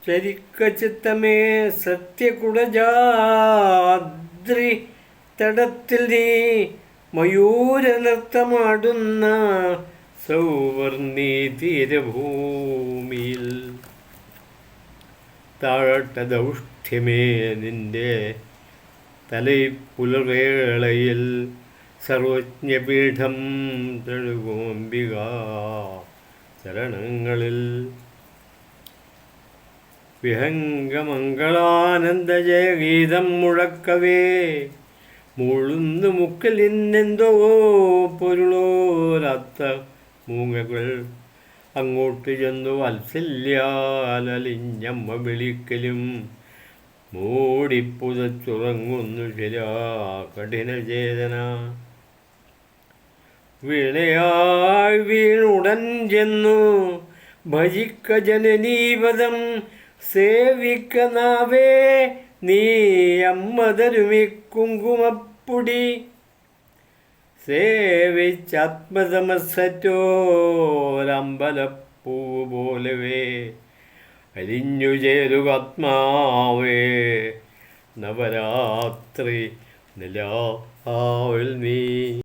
ചരിക്കചിത്തമേ സത്യകുടജാദ്രി തടത്തിൽ നീ മയൂരനൃത്തമാടുന്ന സൗവർണീ തീരഭൂമിയിൽ താഴട്ട ദൗഷ്ട്യമേ നിന്റെ തലൈപ്പുലർവേളയിൽ സർവജ്ഞപീഠം തഴുകോംബിക ചരണങ്ങളിൽ വിഹംഗമംഗളാനന്ദജയഗീതം മുഴക്കവേ മൂളുന്നു മുക്കിൽ നിന്നെന്തോ പൊരുളോരാത്ത മൂങ്ങകൾ അങ്ങോട്ട് ചെന്നു വാത്സല്യാലലിഞ്ഞമ്മ വിളിക്കലും മൂടിപ്പുതച്ചുറങ്ങുന്നു ശിലാ കഠിനചേതന വീണയായി വീണുടൻ ചെന്നു ഭജിക്ക ജനനീപദം സേവിക്ക നാവേ നീ അമ്മതരുമി കുങ്കുമപ്പൊടി സേവിച്ചാത്മതമസ്സറ്റോരമ്പലപ്പൂവ് പോലവേ അലിഞ്ഞു ചേരുക ആത്മാവേ നവരാത്രി നിലാവിൽ നീ.